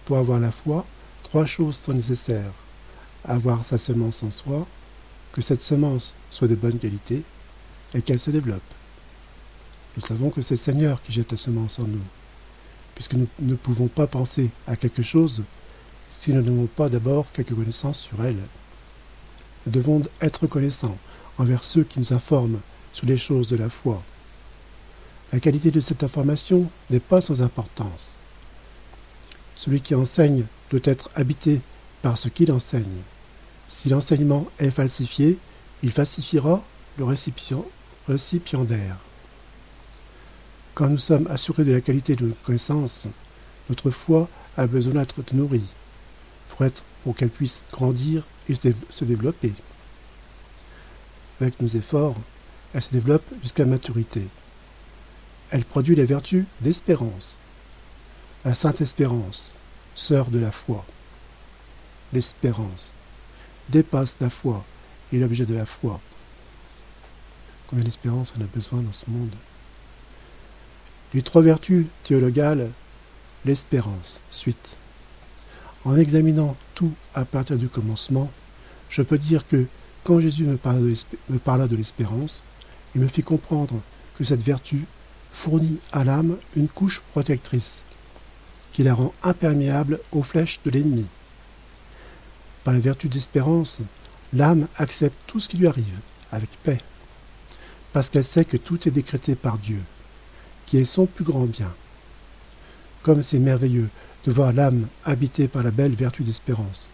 Pour avoir la foi, 3 choses sont nécessaires. Avoir sa semence en soi, que cette semence soit de bonne qualité et qu'elle se développe. Nous savons que c'est le Seigneur qui jette la semence en nous, puisque nous ne pouvons pas penser à quelque chose si nous n'avons pas d'abord quelques connaissances sur elle. Nous devons être reconnaissants envers ceux qui nous informent sur les choses de la foi. La qualité de cette information n'est pas sans importance. Celui qui enseigne doit être habité par ce qu'il enseigne. Si l'enseignement est falsifié, il falsifiera le récipiendaire. Quand nous sommes assurés de la qualité de notre connaissance, notre foi a besoin d'être nourrie, pour qu'elle puisse grandir et se développer. Avec nos efforts, elle se développe jusqu'à maturité. Elle produit la vertu d'espérance. La sainte espérance, sœur de la foi. L'espérance dépasse la foi et l'objet de la foi. Combien d'espérance on a besoin dans ce monde? Les 3 vertus théologales, l'espérance, suite. En examinant tout à partir du commencement, je peux dire que quand Jésus me parla de l'espérance, il me fit comprendre que cette vertu fournit à l'âme une couche protectrice qui la rend imperméable aux flèches de l'ennemi. Par la vertu d'espérance, l'âme accepte tout ce qui lui arrive avec paix, parce qu'elle sait que tout est décrété par Dieu, qui est son plus grand bien. Comme c'est merveilleux de voir l'âme habitée par la belle vertu d'espérance,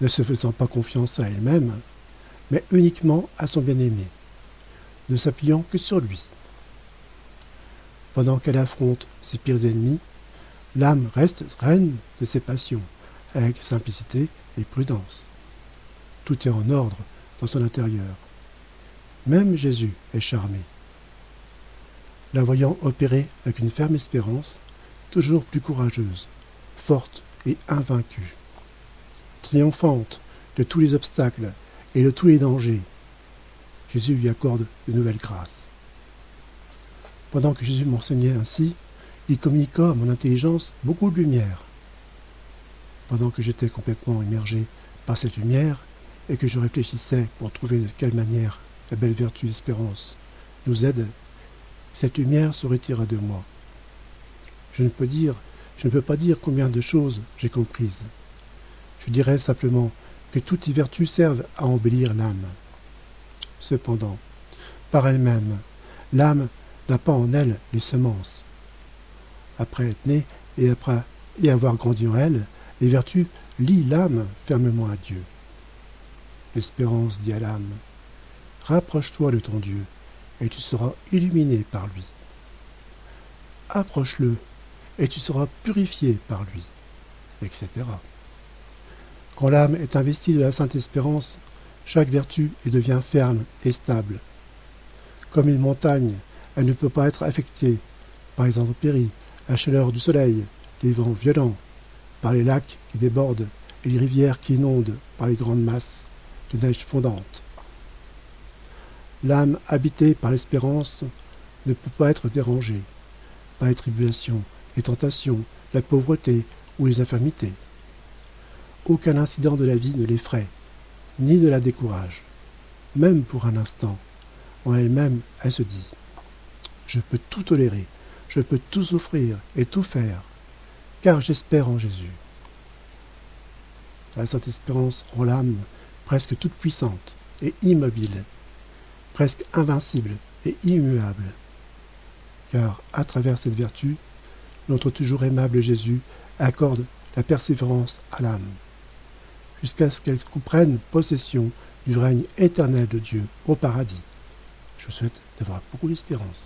ne se faisant pas confiance à elle-même, mais uniquement à son bien-aimé, ne s'appuyant que sur lui. Pendant qu'elle affronte ses pires ennemis, l'âme reste reine de ses passions, avec simplicité et prudence. Tout est en ordre dans son intérieur. Même Jésus est charmé. La voyant opérer avec une ferme espérance, toujours plus courageuse, forte et invaincue, triomphante de tous les obstacles et de tous les dangers, Jésus lui accorde de nouvelles grâces. Pendant que Jésus m'enseignait ainsi, il communiqua à mon intelligence beaucoup de lumière. Pendant que j'étais complètement immergé par cette lumière et que je réfléchissais pour trouver de quelle manière la belle vertu d'espérance nous aide, cette lumière se retira de moi. Je ne peux pas dire combien de choses j'ai comprises. Je dirais simplement que toutes les vertus servent à embellir l'âme. Cependant, par elle-même, l'âme n'a pas en elle les semences. Après être née et avoir grandi en elle, les vertus lient l'âme fermement à Dieu. L'espérance dit à l'âme, « Rapproche-toi de ton Dieu, et tu seras illuminé par lui. Approche-le, et tu seras purifié par lui, etc. » Quand l'âme est investie de la sainte espérance, chaque vertu y devient ferme et stable. Comme une montagne, elle ne peut pas être affectée par les intempéries, la chaleur du soleil, les vents violents, par les lacs qui débordent et les rivières qui inondent par les grandes masses de neige fondante. L'âme habitée par l'espérance ne peut pas être dérangée par les tribulations, les tentations, la pauvreté ou les infirmités. Aucun incident de la vie ne l'effraie, ni ne la décourage. Même pour un instant, en elle-même, elle se dit « Je peux tout tolérer, je peux tout souffrir et tout faire, car j'espère en Jésus. » La sainte espérance rend l'âme presque toute puissante et immobile, presque invincible et immuable, car à travers cette vertu, notre toujours aimable Jésus accorde la persévérance à l'âme, jusqu'à ce qu'elle prenne possession du règne éternel de Dieu au paradis. Je souhaite d'avoir beaucoup d'espérance.